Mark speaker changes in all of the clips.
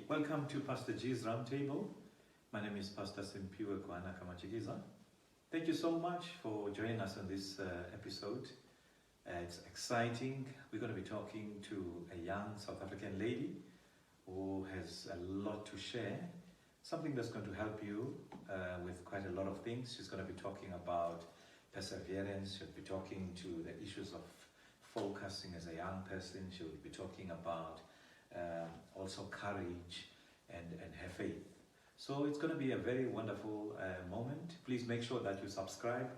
Speaker 1: Welcome to Pastor G's Roundtable. My name is Pastor Simpiwe Kwana Kamachikiza. Thank you so much for joining us on this episode. It's exciting. We're going to be talking to a young South African lady who has a lot to share, something that's going to help you with quite a lot of things. She's going to be talking about perseverance. She'll be talking to the issues of focusing as a young person. She'll be talking about also courage and her faith. So it's going to be a very wonderful moment. Please make sure that you subscribe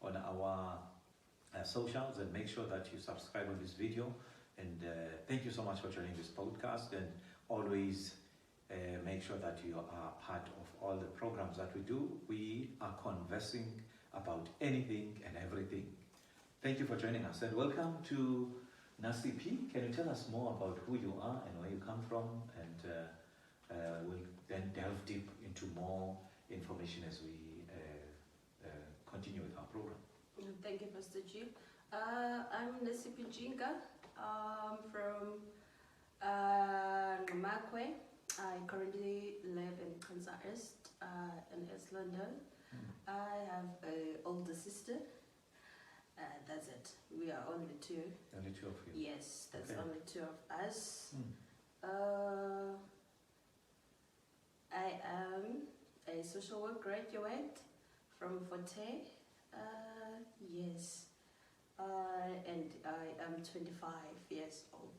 Speaker 1: on our socials and make sure that you subscribe on this video. And thank you so much for joining this podcast, and always make sure that you are part of all the programs that we do. We are conversing about anything and everything. Thank you for joining us, and welcome to Nasiphi. Can you tell us more about who you are and where you come from? And we'll then delve deep into more information as we continue with our program.
Speaker 2: Thank you, Pastor G. I'm Nasiphi Ntshinka. I'm from Ngamakwe. I currently live in Kansas East, in East London. I have an older sister. That's it. We are only two.
Speaker 1: Only two of you?
Speaker 2: Yes, that's
Speaker 1: Okay.
Speaker 2: only two of us. I am a social work graduate from Forte. Yes. And I am 25 years old.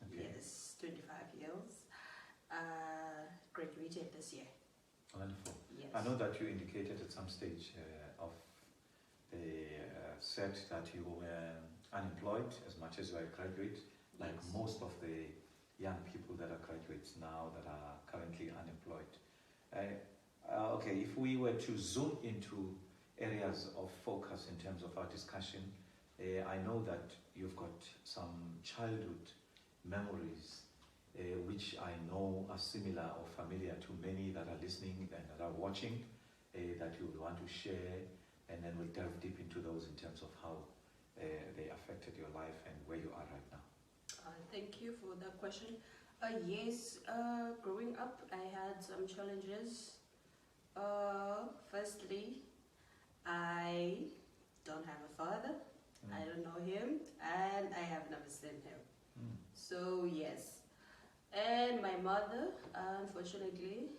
Speaker 1: Okay.
Speaker 2: Yes, 25 years. Graduated this year.
Speaker 1: Wonderful.
Speaker 2: Yes.
Speaker 1: I know that you indicated at some stage of the set that you were unemployed as much as you are a graduate, like
Speaker 2: Yes.
Speaker 1: most of the young people that are graduates now that are currently unemployed. Okay, if we were to zoom into areas of focus in terms of our discussion, I know that you've got some childhood memories which I know are similar or familiar to many that are listening and that are watching, that you would want to share, and then we'll delve deep into those in terms of how they affected your life and where you are right now.
Speaker 2: Thank you for that question. Yes, growing up, I had some challenges. Firstly, I don't have a father. I don't know him, and I have never seen him. So yes. And my mother, unfortunately,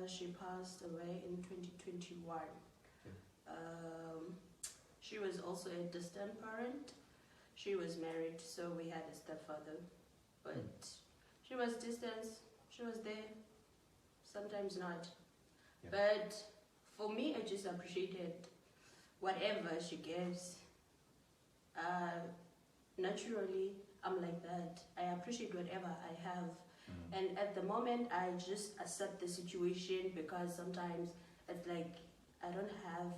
Speaker 2: she passed away in 2021. She was also a distant parent. She was married, so we had a stepfather. But she was distant, she was there, sometimes not.
Speaker 1: Yeah.
Speaker 2: But for me, I just appreciated whatever she gives. Naturally, I'm like that. I appreciate whatever I have. And at the moment, I just accept the situation, because sometimes it's like I don't have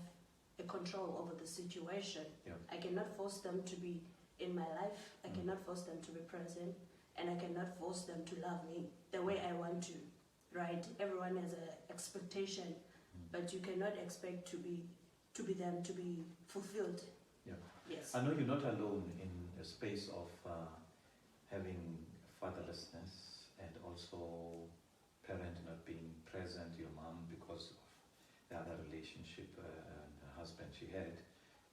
Speaker 2: a control over the situation.
Speaker 1: Yeah.
Speaker 2: I cannot force them to be in my life. I cannot force them to be present, and I cannot force them to love me the way I want to, right? Everyone has an expectation, but you cannot expect to be them to be fulfilled.
Speaker 1: Yeah.
Speaker 2: Yes.
Speaker 1: I know you're not alone in a space of having fatherlessness and also parent not being present, your mom, because of the other relationship and the husband she had.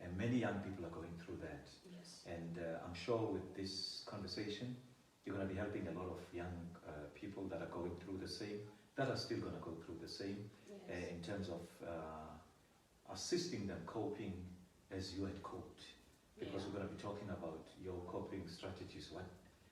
Speaker 1: And many young people are going through that.
Speaker 2: Yes.
Speaker 1: And I'm sure with this conversation, you're going to be helping a lot of young people that are going through the same, that are still going to go through the same,
Speaker 2: Yes.
Speaker 1: in terms of assisting them coping as you had coped. Because
Speaker 2: Yeah.
Speaker 1: we're going to be talking about your coping strategies.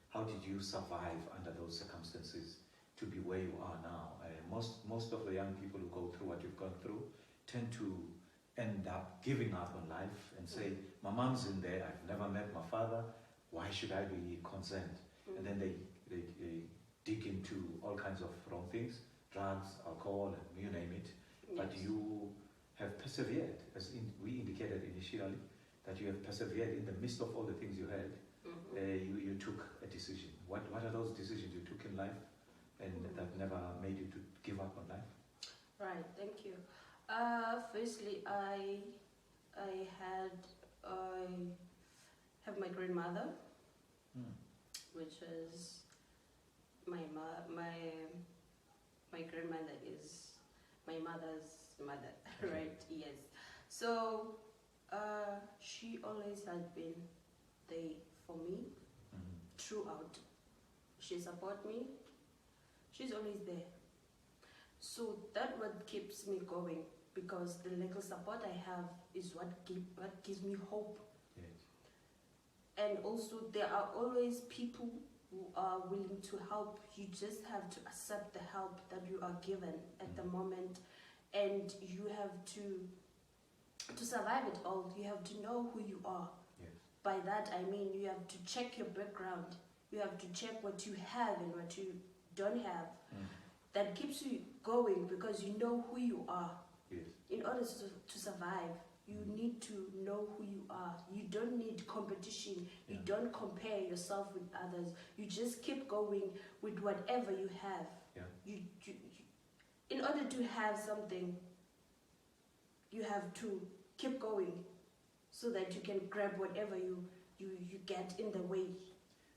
Speaker 1: How did you survive under those circumstances to be where you are now? Most of the young people who go through what you've gone through tend to end up giving up on life and say, my mom's in there, I've never met my father, why should I be concerned? And then they dig into all kinds of wrong things, drugs, alcohol, and you name it. But
Speaker 2: Yes.
Speaker 1: you have persevered, as we indicated initially, that you have persevered in the midst of all the things you had. You took a decision. What are those decisions you took in life and that never made you to give up on life?
Speaker 2: Right, thank you. Firstly, I have my grandmother, which is my My grandmother is my mother's mother, right? Yes. So she always has been there for me throughout. She support me. She's always there. So that what keeps me going, because the little support I have is what gives me hope.
Speaker 1: Yes.
Speaker 2: And also there are always people who are willing to help. You just have to accept the help that you are given at the moment, and you have to survive it all. You have to know who you are.
Speaker 1: Yes.
Speaker 2: By that I mean you have to check your background. You have to check what you have and what you don't have. That keeps you going, because you know who you are.
Speaker 1: Yes.
Speaker 2: In order to survive, you need to know who you are. You don't need competition. You don't compare yourself with others. You just keep going with whatever you have.
Speaker 1: Yeah.
Speaker 2: You, in order to have something, you have to keep going so that you can grab whatever you get in the way.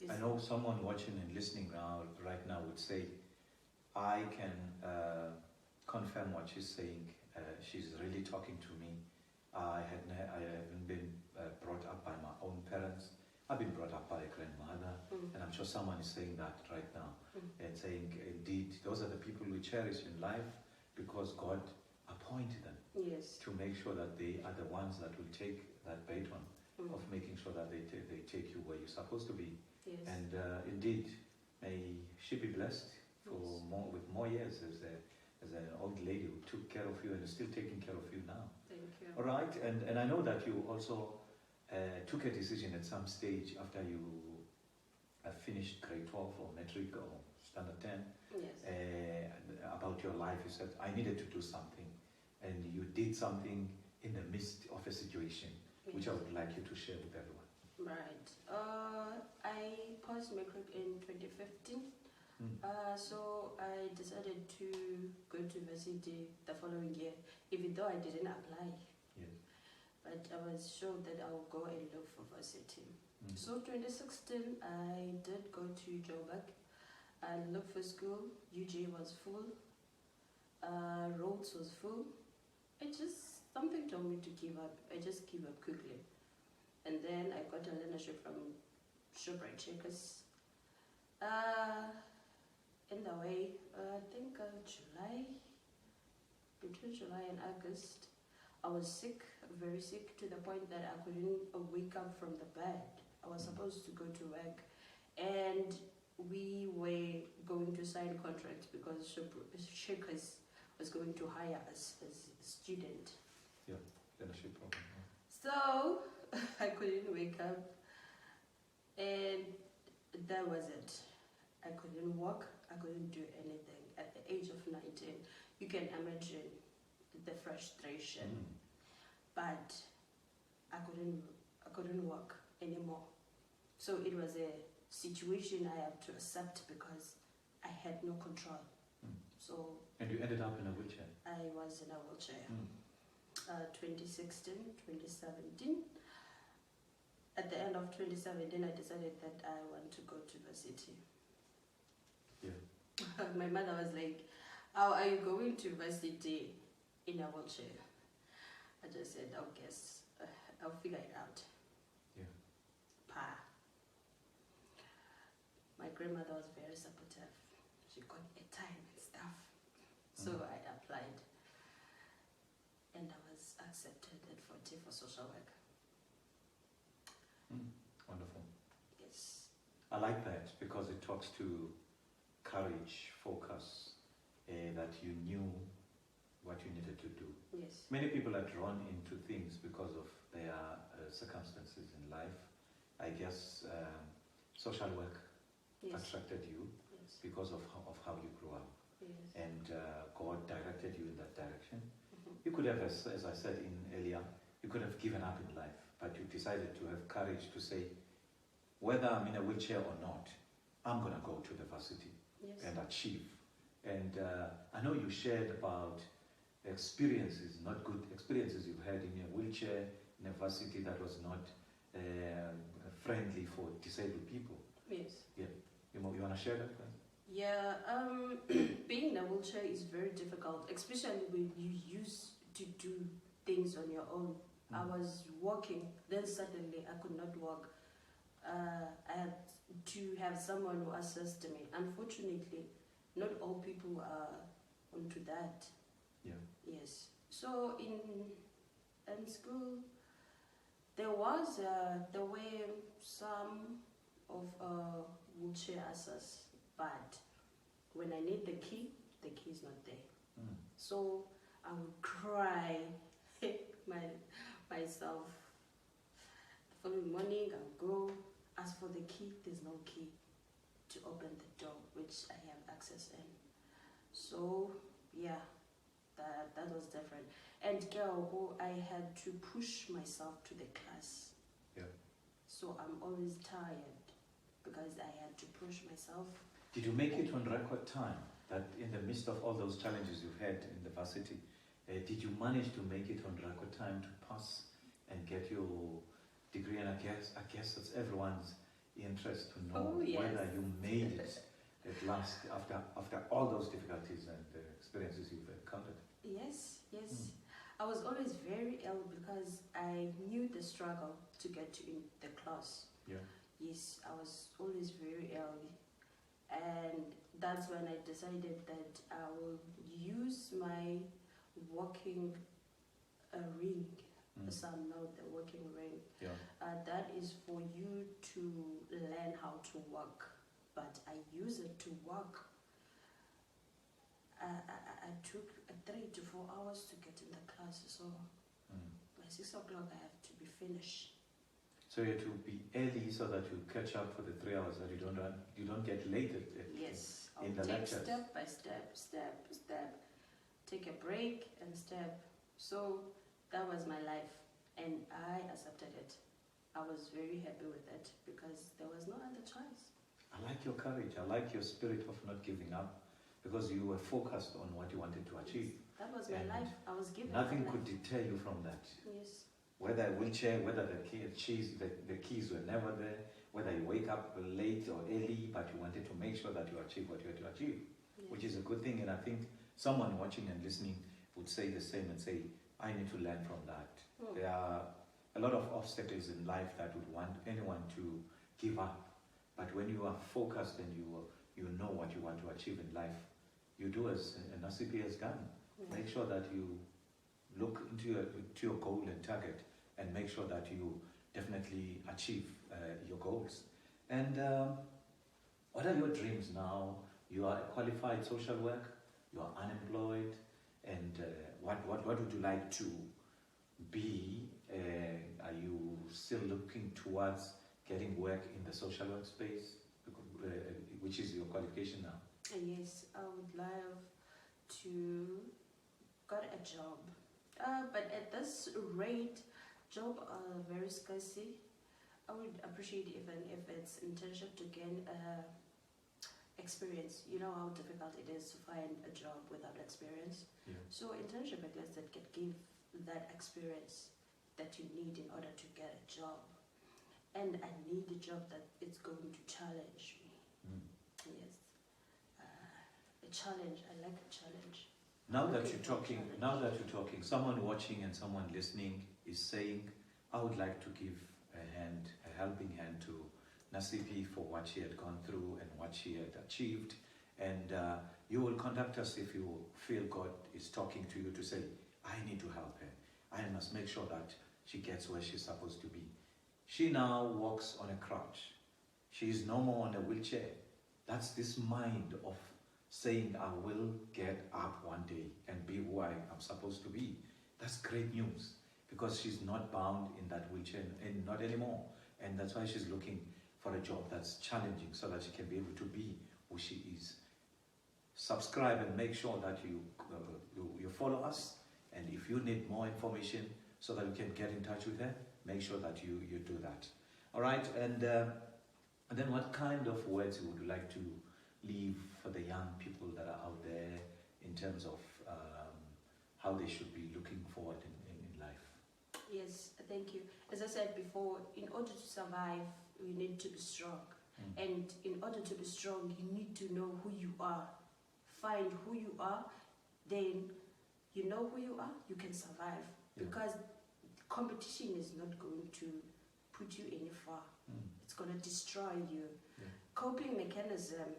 Speaker 1: I know someone watching and listening now, right now would say, I can confirm what she's saying. She's really talking to me. I haven't been brought up by my own parents. I've been brought up by a grandmother, and I'm sure someone is saying that right now, and saying, indeed, those are the people we cherish in life, because God appointed them to make sure that they are the ones that will take that baton of making sure that they take you where you're supposed to be.
Speaker 2: Yes.
Speaker 1: And indeed, may she be blessed with more years as an old lady who took care of you and is still taking care of you now.
Speaker 2: Thank you.
Speaker 1: All right, and I know that you also took a decision at some stage after you finished grade 12 or matric or standard 10 about your life. You said, I needed to do something, and you did something in the midst of a situation, which I would like you to share with everyone.
Speaker 2: Right. I passed matric in 2015. So I decided to go to university the following year, even though I didn't apply.
Speaker 1: Yes.
Speaker 2: But I was sure that I would go and look for varsity. So 2016, I did go to Joburg and look for school. UJ was full. Rhodes was full. Something told me to give up. I just gave up quickly. And then I got a learnership from Shoprite Checkers. In the way, I think between July and August, I was sick, very sick, to the point that I couldn't wake up from the bed. I was supposed to go to work, and we were going to sign contracts because Shakers was going to hire us as a student.
Speaker 1: Yeah, leadership program.
Speaker 2: So I couldn't wake up, and that was it. I couldn't walk, I couldn't do anything. At the age of 19, you can imagine the frustration. But I couldn't walk anymore. So it was a situation I had to accept because I had no control. So.
Speaker 1: And you ended up in a wheelchair?
Speaker 2: I was in a wheelchair. 2016, 2017. At the end of 2017, I decided that I want to go to varsity.
Speaker 1: Yeah.
Speaker 2: My mother was like, how are you going to varsity in a wheelchair? I just said, I'll guess. I'll figure it out.
Speaker 1: Yeah.
Speaker 2: Pa. My grandmother was very supportive. She got a time and stuff. So I applied. And I was accepted at 40 for social work.
Speaker 1: Wonderful.
Speaker 2: Yes.
Speaker 1: I like that because it talks to courage, focus, that you knew what you needed to do.
Speaker 2: Yes.
Speaker 1: Many people are drawn into things because of their circumstances in life. I guess social work attracted you because of how you grew up.
Speaker 2: Yes.
Speaker 1: And God directed you in that direction. You could have, as I said earlier, you could have given up in life, but you decided to have courage to say, whether I'm in a wheelchair or not, I'm going to go to the varsity and achieve. And I know you shared about experiences, not good experiences you've had in a wheelchair, in a varsity that was not friendly for disabled people.
Speaker 2: Yes.
Speaker 1: Yeah. You want to share that?
Speaker 2: Yeah, being in a wheelchair is difficult, especially when you used to do things on your own. I was walking, then suddenly I could not walk. I had to have someone who assisted me. Unfortunately, not all people are onto that.
Speaker 1: Yeah.
Speaker 2: Yes. So in school, there were some of wheelchair access, but when I need the key is not there. So I would cry myself. The following morning, I would go ask for the key. There's no key to open the door, which I have access in. So yeah, that was different. And girl, I had to push myself to the class.
Speaker 1: Yeah.
Speaker 2: So I'm always tired because I had to push myself.
Speaker 1: Did you make it on record time? That in the midst of all those challenges you've had in the varsity, did you manage to make it on record time to pass and get your degree? And I guess that's everyone's interest to know whether you made it at last after all those difficulties and experiences you've encountered.
Speaker 2: Yes. I was always very ill because I knew the struggle to get to in the class.
Speaker 1: Yeah.
Speaker 2: Yes, I was always very ill. And that's when I decided that I will use my walking ring. Some know the walking ring.
Speaker 1: Yeah.
Speaker 2: That is for you to learn how to walk. But I use it to walk. I took 3 to 4 hours to get in the class, so by 6 o'clock I have to be finished.
Speaker 1: So you have to be early so that you catch up for the 3 hours, that you don't get late
Speaker 2: Yes,
Speaker 1: in
Speaker 2: I'll
Speaker 1: the
Speaker 2: take
Speaker 1: lectures.
Speaker 2: step by step, take a break and step. So that was my life, and I accepted it. I was very happy with it because there was no other choice.
Speaker 1: I like your courage. I like your spirit of not giving up, because you were focused on what you wanted to achieve.
Speaker 2: That was my life. I was given
Speaker 1: nothing
Speaker 2: my
Speaker 1: could
Speaker 2: life.
Speaker 1: deter you from that.
Speaker 2: Yes.
Speaker 1: Whether a wheelchair, whether the keys were never there, whether you wake up late or early, but you wanted to make sure that you achieve what you had to achieve, which is a good thing. And I think someone watching and listening would say the same and say, I need to learn from that. There are a lot of obstacles in life that would want anyone to give up. But when you are focused and you know what you want to achieve in life, you do as Nasiphi has done. Make sure that you look into your goal and target, and make sure that you definitely achieve your goals. And what are your dreams now? You are a qualified social worker, you are unemployed, and what would you like to be? Are you still looking towards getting work in the social work space, which is your qualification now?
Speaker 2: Yes, I would love to get a job. But at this rate, jobs are very scarcely. I would appreciate even if it's internship to gain experience. You know how difficult it is to find a job without experience.
Speaker 1: Yeah.
Speaker 2: So internship, at least, that can give that experience that you need in order to get a job. And I need a job that is going to challenge me. Yes. A challenge. I like a challenge.
Speaker 1: Now that you're talking, someone watching and someone listening is saying, I would like to give a helping hand to Nasiphi for what she had gone through and what she had achieved. And you will contact us if you feel God is talking to you to say, I need to help her. I must make sure that she gets where she's supposed to be. She now walks on a crutch. She is no more on a wheelchair. That's this mind of saying, I will get up one day and be who I am supposed to be. That's great news, because she's not bound in that wheelchair, and not anymore. And that's why she's looking for a job that's challenging, so that she can be able to be who she is. Subscribe and make sure that you follow us. And if you need more information so that you can get in touch with her, make sure that you do that. All right, and then what kind of words would you like to leave for the young people that are out there in terms of how they should be looking forward in life?
Speaker 2: Yes, thank you. As I said before, in order to survive, you need to be strong. And in order to be strong, you need to know who you are. Find who you are, then you know who you are, you can survive.
Speaker 1: Yeah.
Speaker 2: Because competition is not going to put you any far. It's going to destroy you.
Speaker 1: Yeah.
Speaker 2: Coping mechanism,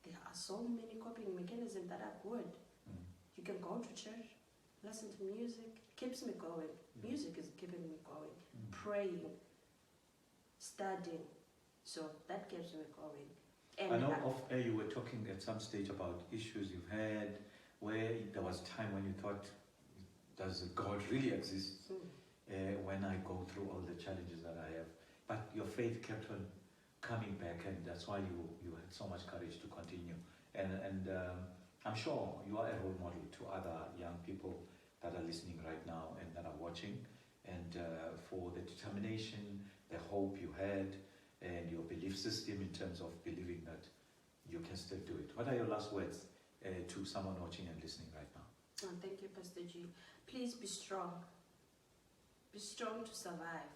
Speaker 2: there are so many coping mechanisms that are good. You can go to church, listen to music, keeps me going. Music is keeping me going. Praying, studying, so that keeps me going. And
Speaker 1: I know off air you were talking at some stage about issues you've had, where there was time when you thought, does God really exist when I go through all the challenges that I have? But your faith kept on coming back, and that's why you had so much courage to continue. And I'm sure you are a role model to other young people that are listening right now and that are watching, and for the determination, the hope you had, and your belief system in terms of believing that you can still do it. What are your last words to someone watching and listening right now?
Speaker 2: Oh, thank you, Pastor G. Please be strong. Be strong to survive.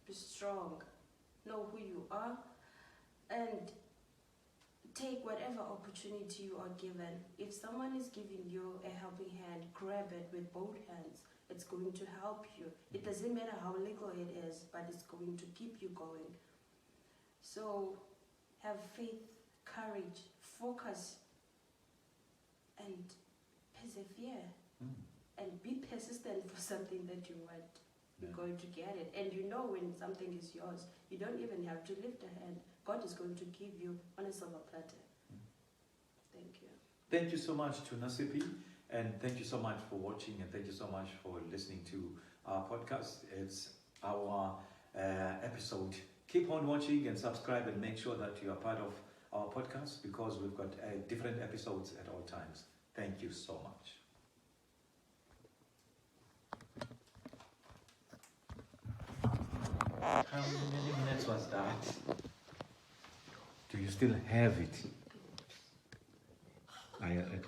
Speaker 2: Be strong. Know who you are, and take whatever opportunity you are given. If someone is giving you a helping hand, grab it with both hands. It's going to help you. It doesn't matter how little it is, but it's going to keep you going. So have faith, courage, focus, and persevere. And be persistent for something that you want. You're going to get it. And you know when something is yours, you don't even have to lift a hand. God is going to give you on a silver platter. Thank you.
Speaker 1: Thank you so much to Nasiphi, and thank you so much for watching, and thank you so much for listening to our podcast. It's our episode. Keep on watching and subscribe, and make sure that you are part of our podcast, because we've got different episodes at all times. Thank you so much. How many minutes was that? Do you still have it? I edit.